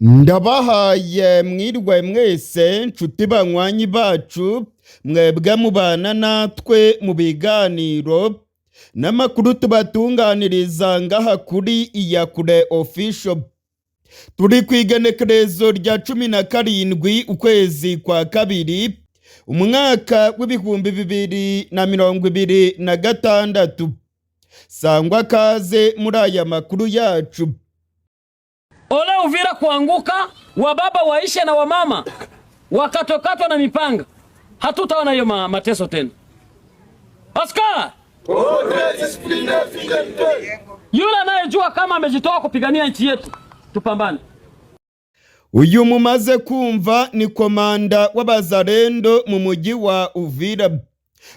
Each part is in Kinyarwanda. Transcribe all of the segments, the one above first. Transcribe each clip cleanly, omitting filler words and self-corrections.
Ndabahaye mwirwe mwese nshuti banywanyi bacu mwebwe mubana natwe mu biganiro n'amakuru tubatunganiriza ngaha kuri Iyakure Official. Turi kwigenekerezo rya 17 ukwezi kwa kabiri umwaka w'ibihumbi 2026. Sangwa kaze muri aya makuru yacu. Ole Uvira kuanguka, wababa waishe na wamama wakatokatwa na mipanga. Hatutaona hiyo mateso tena. Askari yule anayejua kama amejitoa kupigania nchi yetu, tupambane. Uyu mumaze kumva ni komanda w'abazalendo mu mujyi wa Uvira.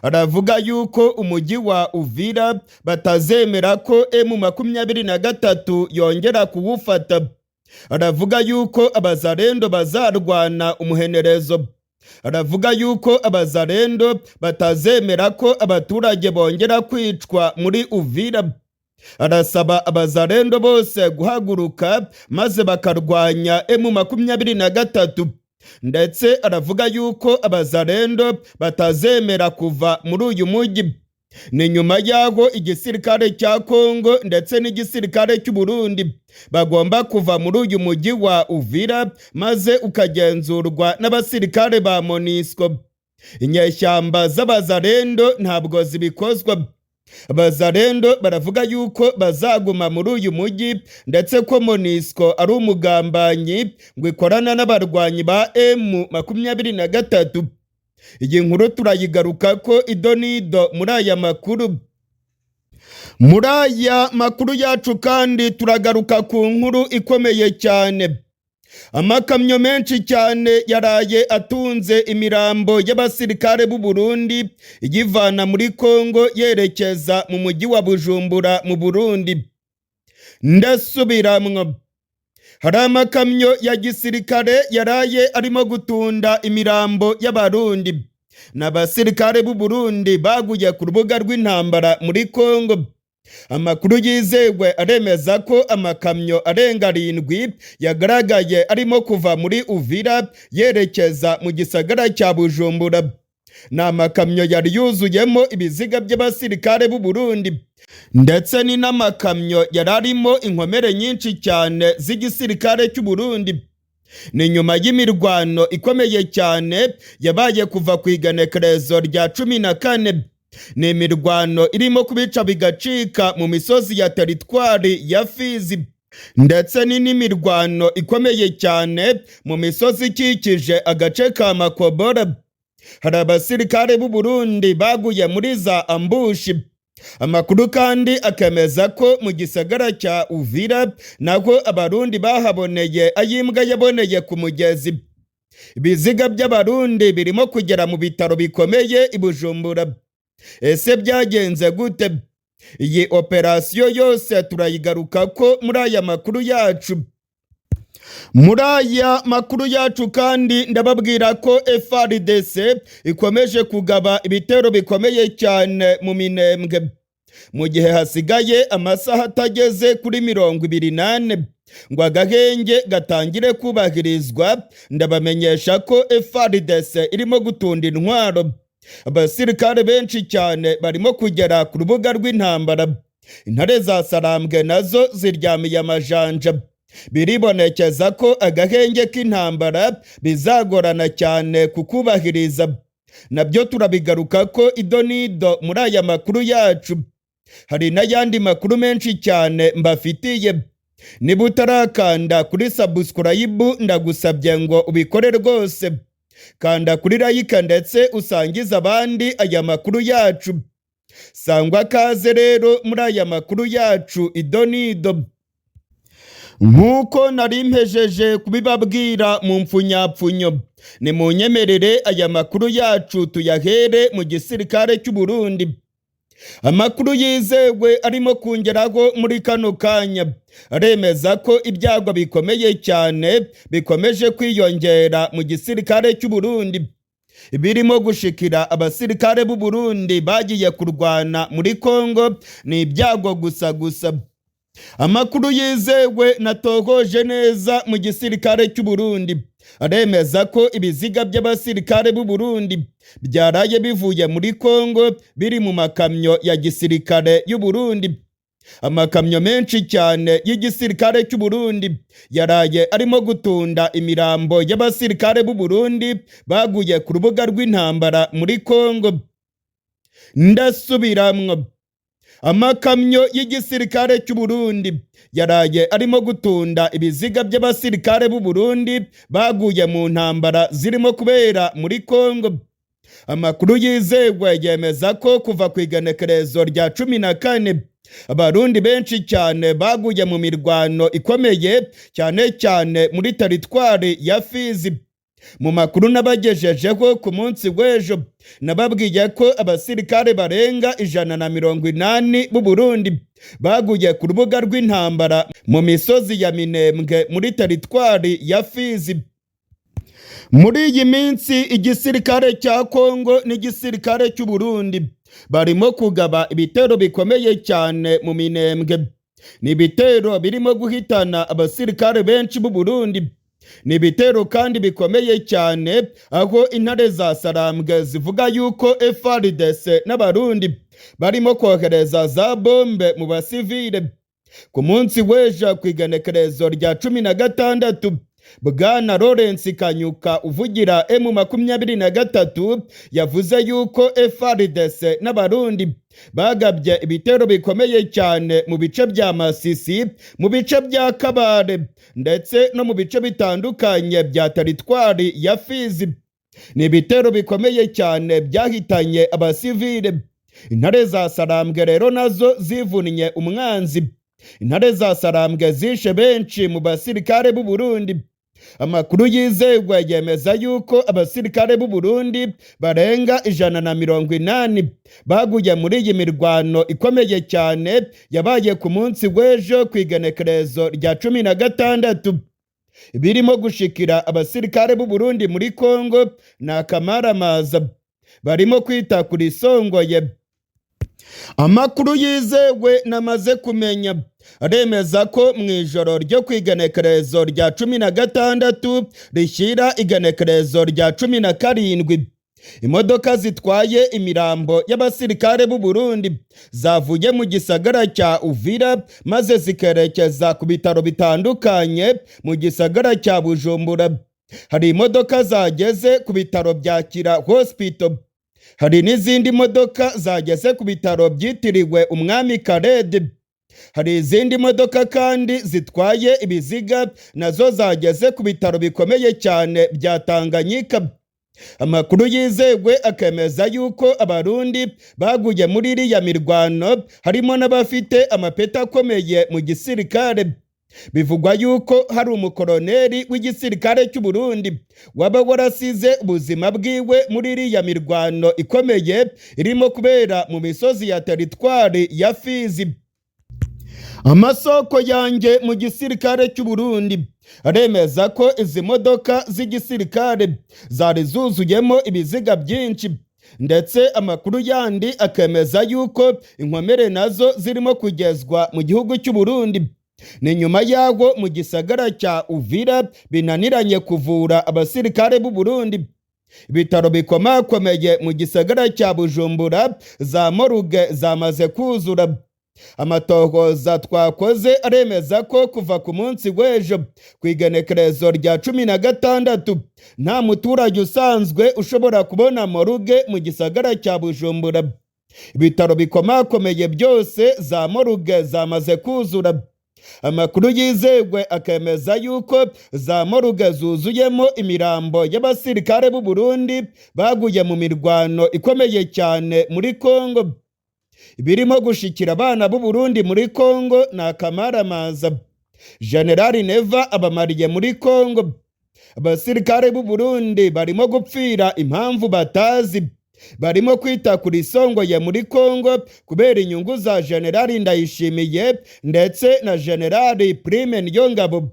Aravuga yuko umujyi wa Uvira batazemera ko M23 yongera kuwufata. Aravuga yuko abazalendo bazarwana umuhenerezo. Aravuga yuko abazalendo batazemera ko abaturage bongera kwicwa muri Uvira. Arasaba abazalendo bose guhaguruka maze bakarwanya M23. Ndetse aravuga yuko abazalendo batazemera kuva muri uyu mujyi. Ni nyuma yaho igisirikare cya Kongo ndetse n'igisirikare cy'u Burundi bagomba kuva muri uyu mujyi wa Uvira maze ukagenzurwa n'abasirikare ba MONUSCO. Inyeshyamba z'abazalendo ntabwo zibikozwa. Abazalendo baravuga yuko bazaguma muri uyu mujyi ndetse ko MONUSCO ari umugambanyi ngo ikorana n'abarwanyi ba M23. Iyi nkuru turayigaruka ko idonido muri aya makuru. Muri aya makuru yacu kandi turagaruka ku nkuru ikomeye cyane. Amakamyo menshi cyane yaraye atunze imirambo y'abasirikare b'u Burundi igivana muri Kongo yerekeza mu mujyi wa Bujumbura mu Burundi. Ndasubiramwo. Hari amakamyo ya gisirikare yaraye arimo gutunda imirambo y'abarundi n'abasirikare b'u Burundi baguye ku rubuga rw'intambara muri Kongo. Amakuru yizewe aremeza ko amakamyo arenga 7 yagaragaye arimo kuva muri Uvira yerekeza mu gisagara cya Bujumbura. Na makamyo yari yuzuyemo ibiziga by'abasirikare b'u Burundi ndetse ni n'amakamyo yararimo inkomere nyinshi cyane z'igisirikare cy'u Burundi. Ni nyuma y'imirwano ikomeye cyane yabaye kuva ku igenekerezo rya 14. Ni imirwano irimo kubica bigacika mu misozi ya teritwari ya Fizi ndetse ni n'imirwano ikomeye cyane mu misozi ikikije agace ka Makobora. Hari abasirikare b'u Burundi baguye muri za ambushi. Amakuru kandi akemeza ko mu gisagara cya Uvira naho abarundi bahaboneye ayimbwa yaboneye ku mugezi. Ibiziga by'abarundi birimo kugera mu bitaro bikomeye i Bujumbura. Ese byagenze gute? Iyi operasiyo yose turayigaruka ko muri aya makuru yacu. Muri aya makuru yacu kandi ndababwira ko FARDC ikomeje kugaba ibitero bikomeye cyane mu Minembwe. Mu gihe hasigaye amasaha atageze kuri 28 ngo agahenge gatangire kubahirizwa, ndabamenyesha ko FARDC irimo gutunda intwaro. Abasirikare benshi cyane barimo kugera ku rubuga rw'intambara. Intare za Sarambwe nazo ziryamiye amajanja. Biribonekeza ko agahenge k'intambara bizagorana cyane kukubahiriza. Nabyo turabigaruka ko idonido muri aya makuru yacu. Hari n'ayandi makuru menshi cyane mbafitiye. Niba utarakanda kuri subscribe ndagusabye ngo ubikore rwose. Kanda kuri like ndetse usangiza abandi aya makuru yacu. Sangwa kaze rero muri aya makuru yacu idonido. Nkuko nari mpejeje kubibabwira mu mfunyapfunyo, ni mu nyemerere aya makuru yacu tuyahere mu gisirikare cy'u Burundi. Amakuru yizewe arimo kungeraho muri kano kanya aremeza ko ibyago bikomeye cyane bikomeje kwiyongera mu gisirikare cy'u Burundi. Birimo gushikira abasirikare b'u Burundi bagiye kurwana muri Kongo ni ibyago gusa. Amakuru yizewe natohoje neza mu gisirikare cy'u Burundi aremeza ko ibiziga by'abasirikare b'u Burundi byaraye bivuye muri Kongo biri mu makamyo ya gisirikare y'u Burundi. Amakamyo menshi cyane y'igisirikare cy'u Burundi yaraye arimo gutunda imirambo y'abasirikare b'u Burundi baguye ku rubuga rw'intambara muri Kongo. Ndasubiramwo, amakamyo y'igisirikare cy'u Burundi yaraye arimo gutunda ibiziga by'abasirikare b'u Burundi baguye mu ntambara zirimo kubera muri Kongo. Amakuru yizewe yemeza ko kuva ku igenekerezo rya 14 abarundi benshi cyane baguye mu mirwano ikomeye cyane cyane muri teritwari ya Fizi. Mu makuru nabagejejeho ku munsi w'ejo nababwiye ko abasirikare barenga 180 b'u Burundi baguye ku rubuga rw'intambara mu misozi ya Minembwe muri teritwari ya Fizi. Muri iyi minsi igisirikare cya Kongo n'igisirikare cy'u Burundi barimo kugaba ibitero bikomeye cyane mu Minembwe. Ni ibitero birimo guhitana abasirikare benshi b'u Burundi. Ni ibitero kandi bikomeye cyane aho intare za Sarambwe zivuga yuko FARDC n'abarundi barimo kohereza za bombe mu basivile. Ku munsi w'ejo ku igenekerezo rya 16 Bwana Lawrence Kanyuka uvugira M23 yavuze yuko FARDC n'abarundi bagabye ibitero bikomeye cyane mu bice bya Masisi, mu bice bya Kabare ndetse no mu bice bitandukanye bya teritwari ya Fizi. Ni ibitero bikomeye cyane byahitanye abasivile. Intare za Sarambwe rero nazo zivunnye umwanzi. Intare za Sarambwe zishe benshi mu basirikare b'u Burundi. Amakuru yizewe yemeza yuko abasirikare b'u Burundi barenga 180 baguye muri iyi mirwano ikomeye cyane yabaye ku munsi w'ejo ku igenekerezo rya 16. Birimo gushikira abasirikare b'u Burundi muri Kongo na kamaramaza barimo kwita kuri Songoye. Amakuru yizewe namaze kumenya aremeza ko mu ijoro ryo ku igenekerezo rya 16 rishyira igenekerezo rya 17 imodoka zitwaye imirambo y'abasirikare b'u Burundi zavuye mu gisagara cya Uvira maze zikerekeza ku bitaro bitandukanye mu gisagara cya Bujumbura. Hari imodoka zageze ku bitaro bya Kira Hospital. Hari n'izindi modoka zageze ku bitaro byitiriwe Umwami Karede. Hari izindi modoka kandi zitwaye ibiziga nazo zageze ku bitaro bikomeye cyane bya Tanganyika. Amakuru yizewe akemeza yuko abarundi baguye muri iriya mirwano harimo n'abafite amapeta akomeye mu gisirikare. Bivugwa yuko hari umukoloneli w'igisirikare cy'u Burundi waba warasize ubuzima bwiwe muri iriya mirwano ikomeye irimo kubera mu misozi ya teritwari ya Fizi. Amasoko yanjye mu gisirikare cy'u Burundi aremeza ko izi modoka z'igisirikare zari zuzuyemo ibiziga byinshi, ndetse amakuru yandi akemeza yuko inkomere nazo zirimo kugezwa mu gihugu cy'u Burundi. Ni nyuma yaho mu gisagara cya Uvira binaniranye kuvura abasirikare b'u Burundi. Ibitaro bikomakomeye mu gisagara cya Bujumbura za moruge zamaze kuzura. Amatohoza twakoze aremeza ko kuva ku munsi w'ejo ku igenekerezo rya 16 nta muturage usanzwe ushobora kubona moruge mu gisagara cya Bujumbura. Ibitaro bikomakomeye byose za moruge zamaze kuzura. Amakuru yizewe akemeza yuko za moruge zuzuyemo imirambo y'abasirikare b'u Burundi baguye mu mirwano ikomeye cyane muri Kongo. Birimo gushikira abana b'u Burundi muri Kongo na kamaramaza. General Neva abamariye muri Kongo. Abasirikare b'u Burundi barimo gupfira impamvu batazi. Barimo kwita kuri Songoye muri Kongo kubera inyungu za General Ndayishimiye ndetse na General Prime Niyongabo.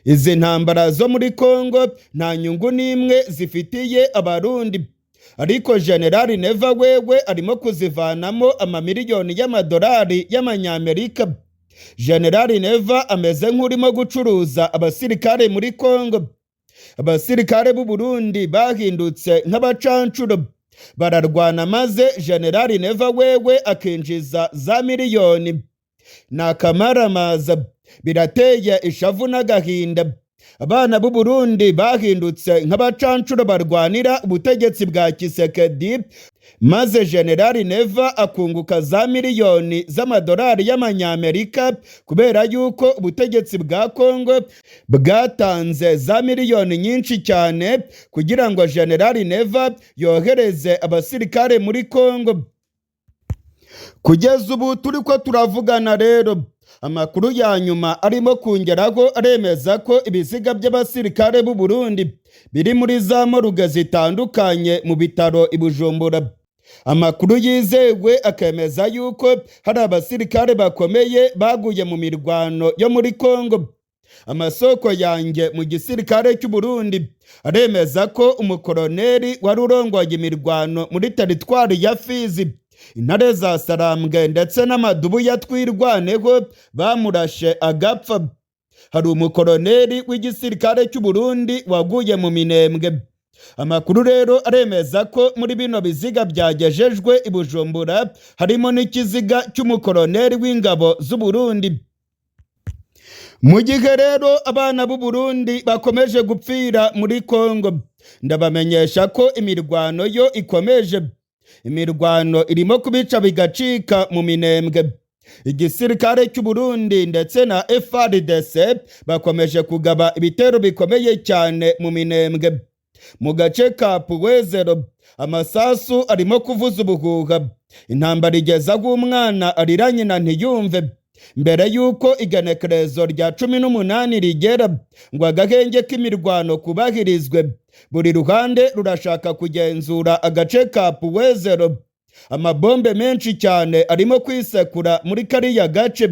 Izi ntambara zo muri Kongo nta nyungu n'imwe zifitiye abarundi. Ariko General Neva wewe arimo kuzivanamo amamiliyoni y'amadolari y'amanyamerika. General Neva ameze nk'urimo gucuruza abasirikare muri Kongo. Abasirikare b'u Burundi bahindutse nk'abacancuro, bararwana maze General Neva wewe akinjiza za miliyoni. Nakamaramaza, birateye ishavu n'agahinda. Abana b'u Burundi bahindutse nk'abacancuro barwanira ubutegetsi bwa Kisekedi, maze General Neva akunguka za miliyoni z'amadolari y'amanyamerika kubera yuko ubutegetsi bwa Kongo bwatanze za miliyoni nyinshi cyane kugira ngo General Neva yohereze abasirikare muri Kongo. Kugeza ubu turiko turavugana rero, amakuru ya nyuma arimo kongeraho aremeza ko ibiziga by'abasirikare b'u Burundi biri muri za moruge zitandukanye mu bitaro i Bujumbura. Amakuru yizewe akemeza yuko hari abasirikare bakomeye baguye mu mirwano yo muri Kongo. Amasoko yanjye mu gisirikare cy'u Burundi aremeza ko umukoloneli wari urongoye imirwano muri teritwari ya Fizi, Intare za Sarambwe ndetse n'amadubu ya Twirwaneho bamurashe agapfa. Hari umukoloneli w'igisirikare cy'u Burundi waguye mu Minembwe. Amakuru rero aremeza ko muri bino biziga byagejejwe i Bujumbura harimo n'ikiziga cy'umukoloneli w'ingabo z'u Burundi. Mu gihe rero abana b'u Burundi bakomeje gupfira muri Kongo, ndabamenyesha ko imirwano yo ikomeje. Imirwano irimo kubica bigacika mu Minembwe. Igisirikare cy'u Burundi ndetse na FARDC bakomeje kugaba ibitero bikomeye cyane mu Minembwe. Mu gace ka Puwezero amasasu arimo kuvuza ubuhuha. Intambara igeza umwana arira nyina ntiyumve. Mbere yuko igenekerezo rya 18 rigera ngo agahenge k'imirwano kubahirizwe, buri ruhande rurashaka kugenzura agace ka Puwezero. Amabombe menshi cyane arimo kwisekura muri kariya gace.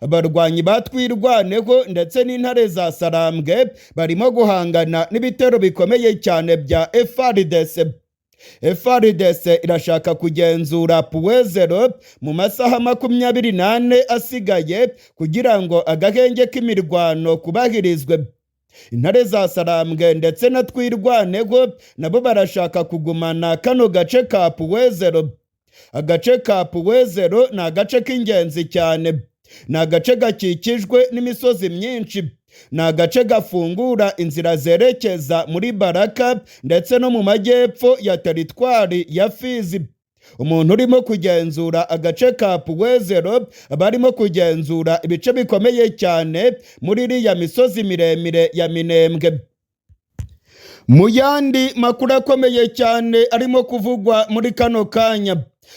Abarwanyi batwirwaneho ndetse n'intare za Sarambwe barimo guhangana n'ibitero bikomeye cyane bya FARDC. FARDC irashaka kugenzura Puwezero mu masaha 24 asigaye kugira ngo agahenge k'imirwano kubahirizwe. Intare za Sarambwe ndetse na Twirwaneho nabo barashaka kugumana kano gace ka Puwezero. Agace ka Puwezero ni agace k'ingenzi cyane. Ni agace gakikijwe n'imisozi myinshi. Ni agace gafungura inzira zerekeza muri Baraka ndetse no mu majyepfo ya teritwari ya Fizi. Umuntu urimo kugenzura agace ka Puwezero barimo kugenzura ibice bikomeye cyane muri iriya misozi miremire ya Minembwe. Mu yandi makuru akomeye cyane arimo kuvugwa muri kano kanya,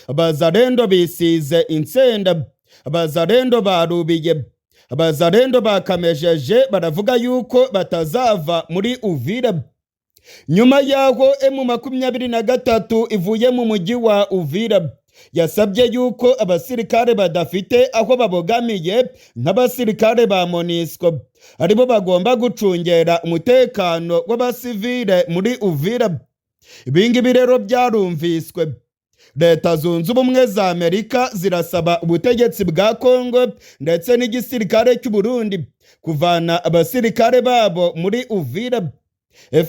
Abazarendo bisize insenda. Abazarendo barubiye. Abazarendo bakamejeje baravuga yuko batazava muri Uvira. Nyuma yaho M23 ivuye mu mujyi wa Uvira, yasabye yuko abasirikare badafite aho babogamiye nk'abasirikare ba MONUSCO aribo bagomba gucungera umutekano w'abasivile muri Uvira. Ibingibi rero byarumviswe. Leta Zunze Ubumwe za Amerika zirasaba ubutegetsi bwa Kongo ndetse n'igisirikare cy'u Burundi kuvana abasirikare babo muri Uvira.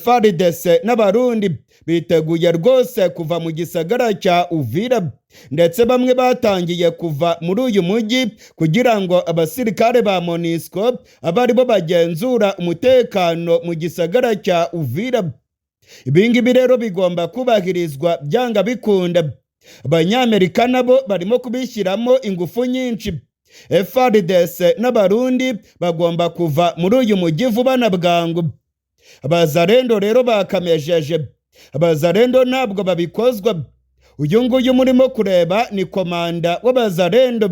FARDC n'Abarundi biteguye rwose kuva mu gisagara cya Uvira, ndetse bamwe batangiye kuva muri uyu mujyi kugira ngo abasirikare ba MONUSCO abe aribo bagenzura umutekano mu gisagara cya Uvira. Ibingibi rero bigomba kubahirizwa byanga bikunda. Abanyamerika nabo barimo kubishyiramo ingufu nyinshi. FARDC n'Abarundi bagomba kuva muri uyu mujyi vuba na bwangu. Abazarendo rero bakamejeje. Abazarendo ntabwo babikozwa. Uyu nguyu murimo kureba ni komanda w'Abazarendo.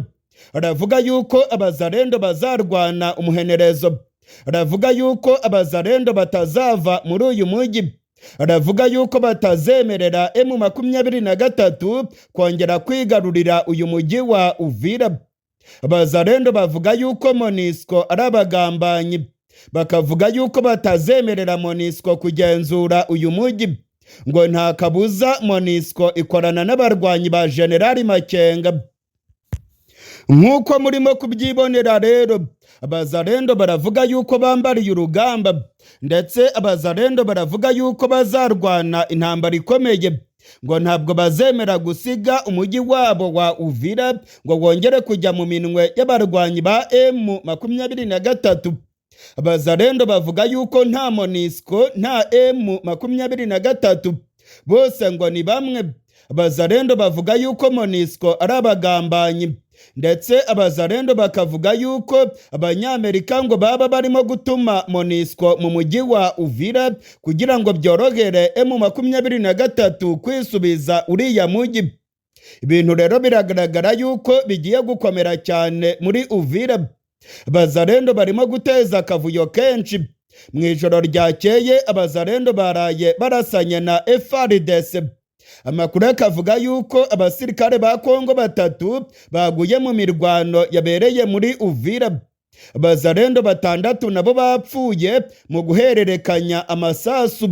Aravuga yuko Abazarendo bazarwana umuhenerezo. Aravuga yuko Abazarendo batazava muri uyu mujyi. Aravuga yuko batazemerera M23 kongera kwigarurira uyu mujyi wa Uvira. Abazarendo bavuga yuko MONUSCO ari abagambanyi. Bakavuga yuko batazemerera MONUSCO kugenzura uyu mujyi. Ngo nta kabuza MONUSCO ikorana n'abarwanyi ba General Makenga. nk'uko murimo kubyibonera rero, abazarendo baravuga yuko bambariye urugamba, ndetse abazarendo baravuga yuko bazarwana intambara ikomeye, ngo ntabwo bazemera gusiga umujyi wabo wa Uvira ngo wongere kujya mu minwe y'abarwanyi ba M23. Abazarendo bavuga yuko nta MONUSCO nta M23, bose ngo ni bamwe. Abazarendo bavuga yuko MONUSCO ari abagambanyi, ndetse abazarendo bakavuga yuko abanyamerika ngo baba barimo gutuma MONUSCO mu mujyi wa Uvira kugira ngo byorohere M23 kwisubiza uriya mujyi. Ibintu rero biragaragara yuko bigiye gukomera cyane muri Uvira. Abazarendo barimo guteza akavuyo kenshi. Mu ijoro ryakeye abazarendo baraye barasanye na FARDC. Amakuru akavuga yuko abasirikare ba Kongo 3 baguye mu mirwano yabereye muri Uvira. Abazarendo 6 nabo bapfuye mu guhererekanya amasasu.